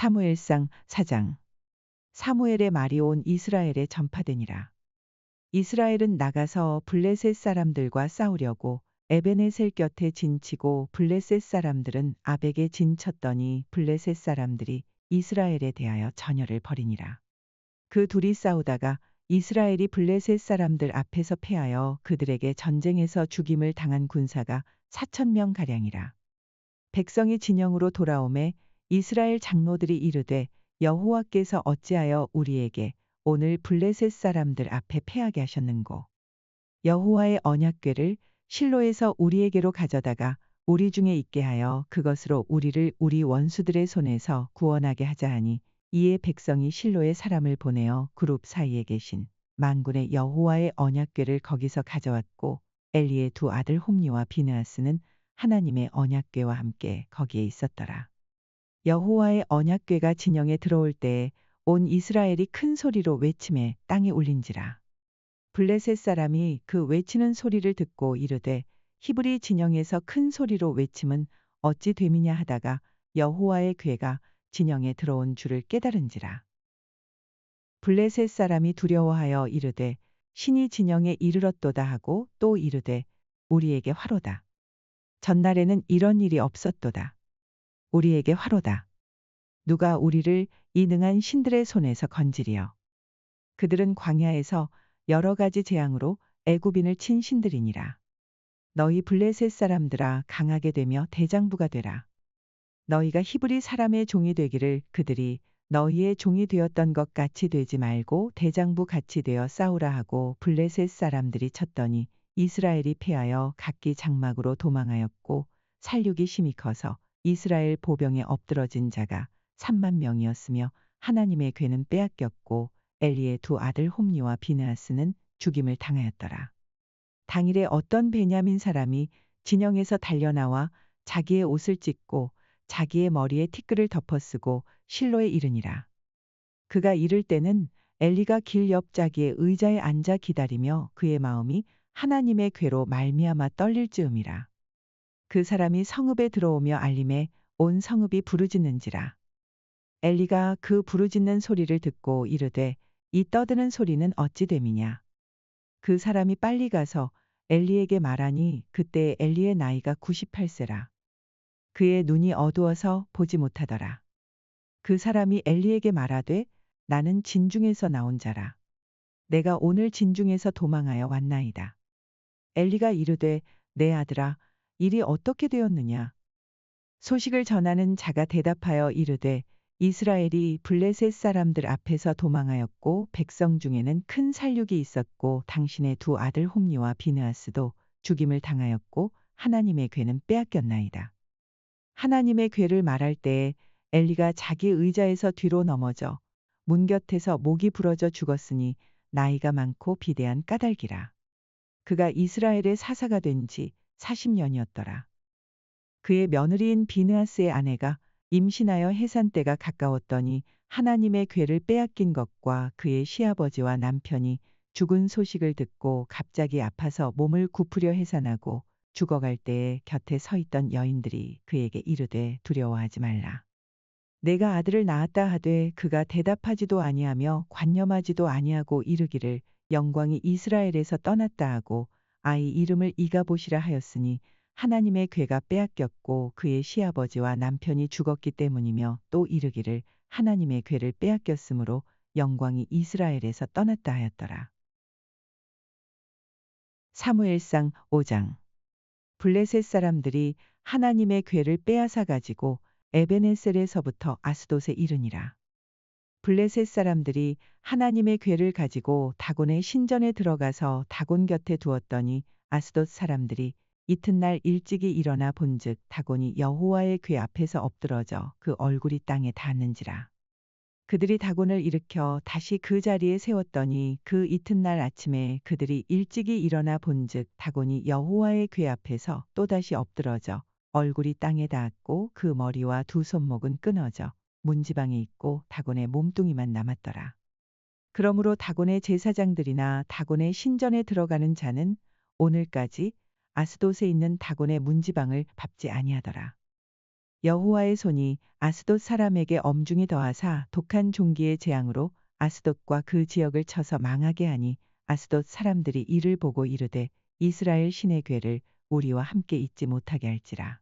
사무엘상 4장. 사무엘의 말이 온 이스라엘에 전파되니라. 이스라엘은 나가서 블레셋 사람들과 싸우려고 에베네셀 곁에 진치고 블레셋 사람들은 아벡에 진쳤더니 블레셋 사람들이 이스라엘에 대하여 전열을 벌이니라. 그 둘이 싸우다가 이스라엘이 블레셋 사람들 앞에서 패하여 그들에게 전쟁에서 죽임을 당한 군사가 4,000명 가량이라. 백성이 진영으로 돌아오매 이스라엘 장로들이 이르되 여호와께서 어찌하여 우리에게 오늘 블레셋 사람들 앞에 패하게 하셨는고. 여호와의 언약궤를 실로에서 우리에게로 가져다가 우리 중에 있게 하여 그것으로 우리를 우리 원수들의 손에서 구원하게 하자 하니, 이에 백성이 실로에 사람을 보내어 그룹 사이에 계신 만군의 여호와의 언약궤를 거기서 가져왔고, 엘리의 두 아들 홈리와 비느하스는 하나님의 언약궤와 함께 거기에 있었더라. 여호와의 언약궤가 진영에 들어올 때에 온 이스라엘이 큰 소리로 외침에 땅에 울린지라. 블레셋 사람이 그 외치는 소리를 듣고 이르되 히브리 진영에서 큰 소리로 외침은 어찌 됨이냐 하다가 여호와의 궤가 진영에 들어온 줄을 깨달은지라. 블레셋 사람이 두려워하여 이르되 신이 진영에 이르렀도다 하고 또 이르되 우리에게 화로다. 전날에는 이런 일이 없었도다. 우리에게 화로다. 누가 우리를 이 능한 신들의 손에서 건지리요. 그들은 광야에서 여러 가지 재앙으로 애굽인을 친 신들이니라. 너희 블레셋 사람들아, 강하게 되며 대장부가 되라. 너희가 히브리 사람의 종이 되기를 그들이 너희의 종이 되었던 것 같이 되지 말고 대장부 같이 되어 싸우라 하고 블레셋 사람들이 쳤더니 이스라엘이 패하여 각기 장막으로 도망하였고, 살육이 심히 커서 이스라엘 보병에 엎드러진 자가 3만 명이었으며 하나님의 궤는 빼앗겼고 엘리의 두 아들 홈리와 비느하스는 죽임을 당하였더라. 당일에 어떤 베냐민 사람이 진영에서 달려나와 자기의 옷을 찢고 자기의 머리에 티끌을 덮어쓰고 실로에 이르니라. 그가 이를 때는 엘리가 길 옆 자기의 의자에 앉아 기다리며 그의 마음이 하나님의 궤로 말미암아 떨릴 즈음이라. 그 사람이 성읍에 들어오며 알림에 온 성읍이 부르짖는지라. 엘리가 그 부르짖는 소리를 듣고 이르되 이 떠드는 소리는 어찌 됨이냐. 그 사람이 빨리 가서 엘리에게 말하니 그때 엘리의 나이가 98세라. 그의 눈이 어두워서 보지 못하더라. 그 사람이 엘리에게 말하되 나는 진중에서 나온 자라. 내가 오늘 진중에서 도망하여 왔나이다. 엘리가 이르되 내 아들아, 일이 어떻게 되었느냐. 소식을 전하는 자가 대답하여 이르되 이스라엘이 블레셋 사람들 앞에서 도망하였고 백성 중에는 큰 살육이 있었고 당신의 두 아들 홈리와 비느하스도 죽임을 당하였고 하나님의 궤는 빼앗겼나이다. 하나님의 궤를 말할 때에 엘리가 자기 의자에서 뒤로 넘어져 문 곁에서 목이 부러져 죽었으니 나이가 많고 비대한 까닭이라. 그가 이스라엘의 사사가 된 지 40년이었더라. 그의 며느리인 비느하스의 아내가 임신하여 해산 때가 가까웠더니 하나님의 궤를 빼앗긴 것과 그의 시아버지와 남편이 죽은 소식을 듣고 갑자기 아파서 몸을 굽으려 해산하고 죽어갈 때에 곁에 서 있던 여인들이 그에게 이르되 두려워하지 말라. 내가 아들을 낳았다 하되 그가 대답하지도 아니하며 관념하지도 아니하고 이르기를 영광이 이스라엘에서 떠났다 하고 아이 이름을 이가봇이라 하였으니 하나님의 궤가 빼앗겼고 그의 시아버지와 남편이 죽었기 때문이며, 또 이르기를 하나님의 궤를 빼앗겼으므로 영광이 이스라엘에서 떠났다 하였더라. 사무엘상 5장. 블레셋 사람들이 하나님의 궤를 빼앗아 가지고 에베네셀에서부터 아스돗에 이르니라. 블레셋 사람들이 하나님의 궤를 가지고 다곤의 신전에 들어가서 다곤 곁에 두었더니 아스돗 사람들이 이튿날 일찍이 일어나 본즉 다곤이 여호와의 궤 앞에서 엎드러져 그 얼굴이 땅에 닿았는지라. 그들이 다곤을 일으켜 다시 그 자리에 세웠더니 그 이튿날 아침에 그들이 일찍이 일어나 본즉 다곤이 여호와의 궤 앞에서 또다시 엎드러져 얼굴이 땅에 닿았고 그 머리와 두 손목은 끊어져 문지방에 있고 다곤의 몸뚱이만 남았더라. 그러므로 다곤의 제사장들이나 다곤의 신전에 들어가는 자는 오늘까지 아스돗에 있는 다곤의 문지방을 밟지 아니하더라. 여호와의 손이 아스돗 사람에게 엄중히 더하사 독한 종기의 재앙으로 아스돗과 그 지역을 쳐서 망하게 하니 아스돗 사람들이 이를 보고 이르되 이스라엘 신의 괴를 우리와 함께 있지 못하게 할지라.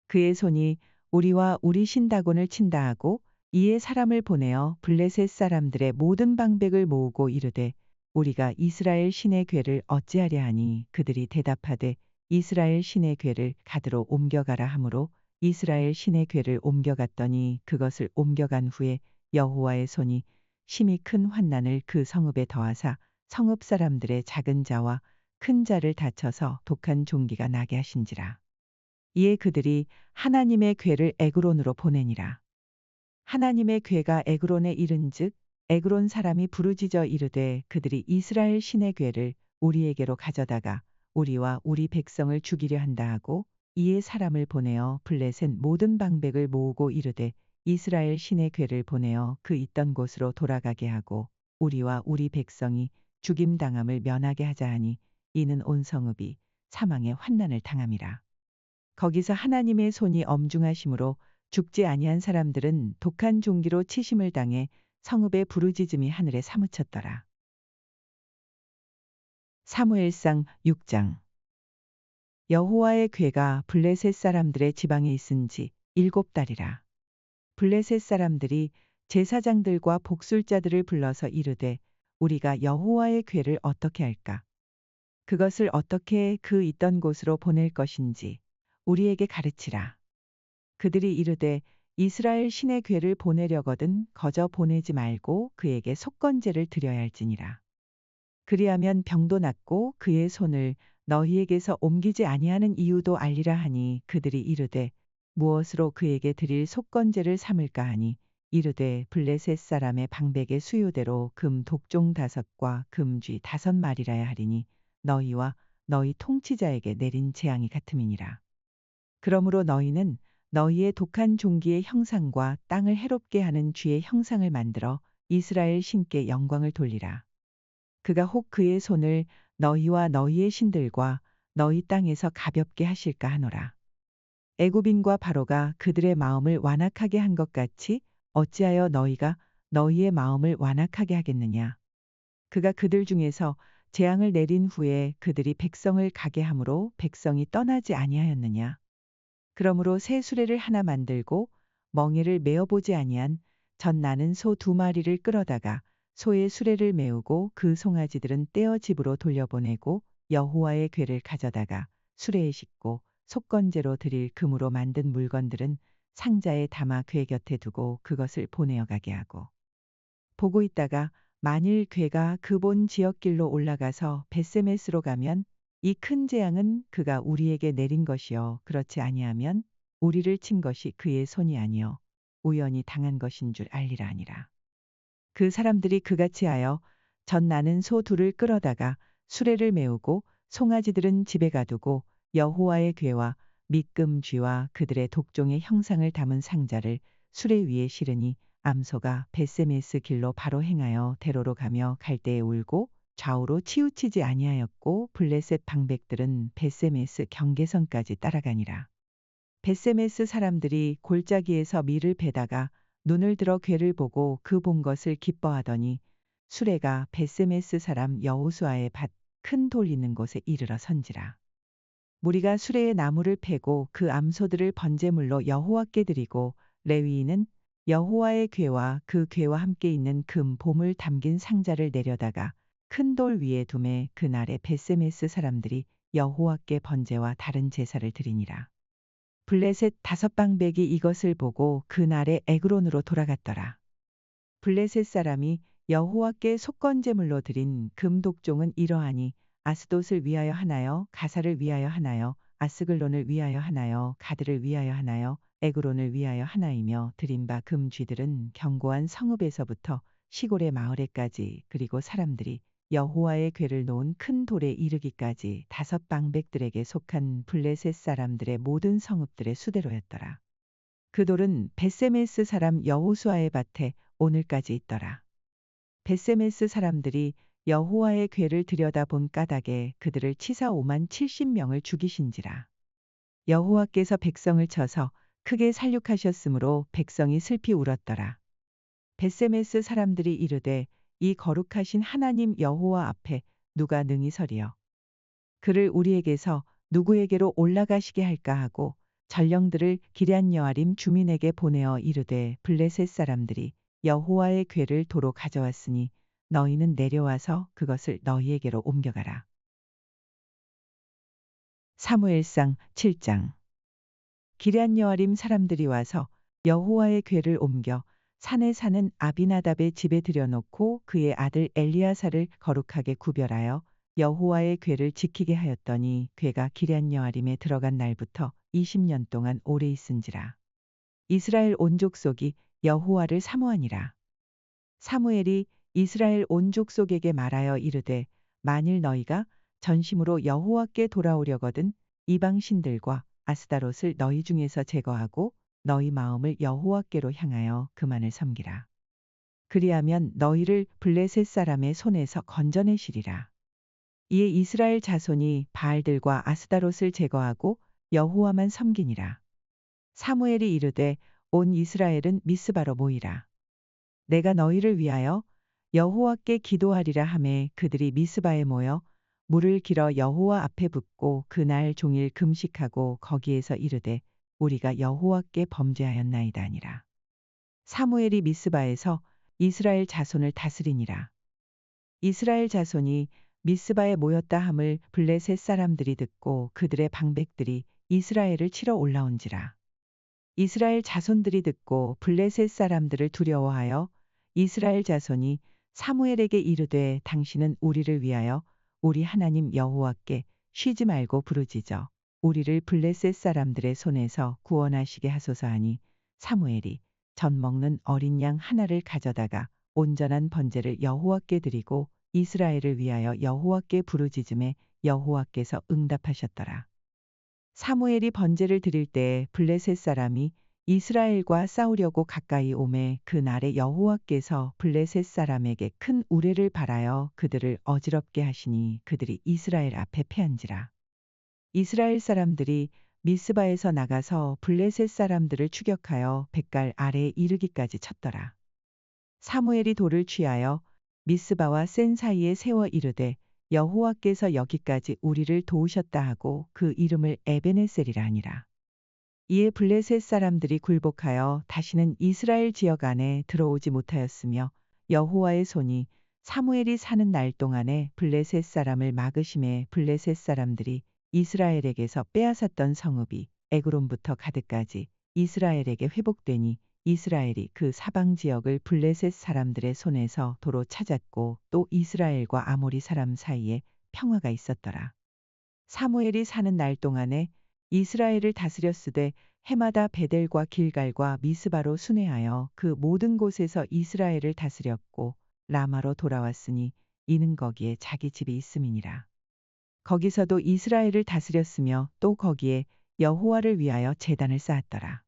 그의 손이 우리와 우리 신 다곤을 친다 하고 이에 사람을 보내어 블레셋 사람들의 모든 방백을 모으고 이르되 우리가 이스라엘 신의 괴를 어찌하랴 하니 그들이 대답하되 이스라엘 신의 괴를 가드로 옮겨가라 하므로 이스라엘 신의 괴를 옮겨갔더니 그것을 옮겨간 후에 여호와의 손이 심히 큰 환난을 그 성읍에 더하사 성읍 사람들의 작은 자와 큰 자를 다쳐서 독한 종기가 나게 하신지라. 이에 그들이 하나님의 괴를 에그론으로 보내니라. 하나님의 괴가 에그론에 이른즉 에그론 사람이 부르짖어 이르되 그들이 이스라엘 신의 괴를 우리에게로 가져다가 우리와 우리 백성을 죽이려 한다 하고 이에 사람을 보내어 블레셋 모든 방백을 모으고 이르되 이스라엘 신의 괴를 보내어 그 있던 곳으로 돌아가게 하고 우리와 우리 백성이 죽임 당함을 면하게 하자 하니 이는 온 성읍이 사망의 환난을 당함이라. 거기서 하나님의 손이 엄중하심으로 죽지 아니한 사람들은 독한 종기로 치심을 당해 성읍의 부르짖음이 하늘에 사무쳤더라. 사무엘상 6장. 여호와의 괴가 블레셋 사람들의 지방에 있은지 7달이라. 블레셋 사람들이 제사장들과 복술자들을 불러서 이르되 우리가 여호와의 괴를 어떻게 할까? 그것을 어떻게 그 있던 곳으로 보낼 것인지 우리에게 가르치라. 그들이 이르되 이스라엘 신의 괴를 보내려거든 거저 보내지 말고 그에게 속건제를 드려야 할지니라. 그리하면 병도 낫고 그의 손을 너희에게서 옮기지 아니하는 이유도 알리라 하니 그들이 이르되 무엇으로 그에게 드릴 속건제를 삼을까 하니 이르되 블레셋 사람의 방백의 수요대로 금 독종 5과 금쥐 5마리라야 하리니 너희와 너희 통치자에게 내린 재앙이 같음이니라. 그러므로 너희는 너희의 독한 종기의 형상과 땅을 해롭게 하는 쥐의 형상을 만들어 이스라엘 신께 영광을 돌리라. 그가 혹 그의 손을 너희와 너희의 신들과 너희 땅에서 가볍게 하실까 하노라. 애굽인과 바로가 그들의 마음을 완악하게 한 것 같이 어찌하여 너희가 너희의 마음을 완악하게 하겠느냐. 그가 그들 중에서 재앙을 내린 후에 그들이 백성을 가게 함으로 백성이 떠나지 아니하였느냐. 그러므로 새 수레를 하나 만들고 멍에를 메어보지 아니한 전 나는 소 2마리를 끌어다가 소의 수레를 메우고 그 송아지들은 떼어 집으로 돌려보내고 여호와의 궤를 가져다가 수레에 싣고 속건제로 드릴 금으로 만든 물건들은 상자에 담아 궤 곁에 두고 그것을 보내어 가게 하고 보고 있다가 만일 궤가 그 본 지역길로 올라가서 벳세메스로 가면 이 큰 재앙은 그가 우리에게 내린 것이요 그렇지 아니하면 우리를 친 것이 그의 손이 아니요 우연히 당한 것인 줄 알리라 하니라. 그 사람들이 그같이 하여 전 나는 소 2를 끌어다가 수레를 메우고 송아지들은 집에 가두고 여호와의 궤와 밑금 쥐와 그들의 독종의 형상을 담은 상자를 수레 위에 실으니 암소가 벳세메스 길로 바로 행하여 대로로 가며 갈대에 울고 좌우로 치우치지 아니하였고 블레셋 방백들은 벳세메스 경계선까지 따라가니라. 벳세메스 사람들이 골짜기에서 밀을 베다가 눈을 들어 궤를 보고 그 본 것을 기뻐하더니 수레가 벳세메스 사람 여호수아의 밭 큰 돌 있는 곳에 이르러 선지라. 무리가 수레에 나무를 패고 그 암소들을 번제물로 여호와께 드리고 레위인은 여호와의 궤와 그 궤와 함께 있는 금 보물 담긴 상자를 내려다가 큰 돌 위에 두매 그날에 벳세메스 사람들이 여호와께 번제와 다른 제사를 드리니라. 블레셋 5방백이 이것을 보고 그날에 에그론으로 돌아갔더라. 블레셋 사람이 여호와께 속건제물로 드린 금 독종은 이러하니 아스돗을 위하여 하나요, 가사를 위하여 하나요, 아스글론을 위하여 하나요, 가드를 위하여 하나요, 에그론을 위하여 하나이며 드린 바 금 쥐들은 견고한 성읍에서부터 시골의 마을에까지 그리고 사람들이 여호와의 궤를 놓은 큰 돌에 이르기까지 5방백들에게 속한 블레셋 사람들의 모든 성읍들의 수대로였더라. 그 돌은 벳세메스 사람 여호수아의 밭에 오늘까지 있더라. 벳세메스 사람들이 여호와의 궤를 들여다본 까닭에 그들을 치사 5만 70명을 죽이신지라. 여호와께서 백성을 쳐서 크게 살육하셨으므로 백성이 슬피 울었더라. 벳세메스 사람들이 이르되 이 거룩하신 하나님 여호와 앞에 누가 능히 서리요. 그를 우리에게서 누구에게로 올라가시게 할까 하고 전령들을 기럇 여아림 주민에게 보내어 이르되 블레셋 사람들이 여호와의 궤를 도로 가져왔으니 너희는 내려와서 그것을 너희에게로 옮겨가라. 사무엘상 7장. 기럇 여아림 사람들이 와서 여호와의 궤를 옮겨 산에 사는 아비나답의 집에 들여놓고 그의 아들 엘리야사를 거룩하게 구별하여 여호와의 궤를 지키게 하였더니 궤가 기럇 여아림에 들어간 날부터 20년 동안 오래 있은지라. 이스라엘 온 족속이 여호와를 사모하니라. 사무엘이 이스라엘 온 족속에게 말하여 이르되 만일 너희가 전심으로 여호와께 돌아오려거든 이방 신들과 아스다롯을 너희 중에서 제거하고 너희 마음을 여호와께로 향하여 그만을 섬기라. 그리하면 너희를 블레셋 사람의 손에서 건져내시리라. 이에 이스라엘 자손이 바알들과 아스다롯을 제거하고 여호와만 섬기니라. 사무엘이 이르되 온 이스라엘은 미스바로 모이라. 내가 너희를 위하여 여호와께 기도하리라 하매 그들이 미스바에 모여 물을 길어 여호와 앞에 붓고 그날 종일 금식하고 거기에서 이르되 우리가 여호와께 범죄하였나이다 하니라. 사무엘이 미스바에서 이스라엘 자손을 다스리니라. 이스라엘 자손이 미스바에 모였다 함을 블레셋 사람들이 듣고 그들의 방백들이 이스라엘을 치러 올라온지라. 이스라엘 자손들이 듣고 블레셋 사람들을 두려워하여 이스라엘 자손이 사무엘에게 이르되 당신은 우리를 위하여 우리 하나님 여호와께 쉬지 말고 부르짖어 우리를 블레셋 사람들의 손에서 구원하시게 하소서 하니 사무엘이 전 먹는 어린 양 하나를 가져다가 온전한 번제를 여호와께 드리고 이스라엘을 위하여 여호와께 부르짖음에 여호와께서 응답하셨더라. 사무엘이 번제를 드릴 때에 블레셋 사람이 이스라엘과 싸우려고 가까이 오매 그 날에 여호와께서 블레셋 사람에게 큰 우레를 발하여 그들을 어지럽게 하시니 그들이 이스라엘 앞에 패한지라. 이스라엘 사람들이 미스바에서 나가서 블레셋 사람들을 추격하여 벳갈 아래에 이르기까지 쳤더라. 사무엘이 돌을 취하여 미스바와 센 사이에 세워 이르되 여호와께서 여기까지 우리를 도우셨다 하고 그 이름을 에베네셀이라 하니라. 이에 블레셋 사람들이 굴복하여 다시는 이스라엘 지역 안에 들어오지 못하였으며 여호와의 손이 사무엘이 사는 날 동안에 블레셋 사람을 막으심에 블레셋 사람들이 이스라엘에게서 빼앗았던 성읍이 에그론부터 가드까지 이스라엘에게 회복되니 이스라엘이 그 사방 지역을 블레셋 사람들의 손에서 도로 찾았고 또 이스라엘과 아모리 사람 사이에 평화가 있었더라. 사무엘이 사는 날 동안에 이스라엘을 다스렸으되 해마다 베델과 길갈과 미스바로 순회하여 그 모든 곳에서 이스라엘을 다스렸고 라마로 돌아왔으니 이는 거기에 자기 집이 있음이니라. 거기서도 이스라엘을 다스렸으며 또 거기에 여호와를 위하여 제단을 쌓았더라.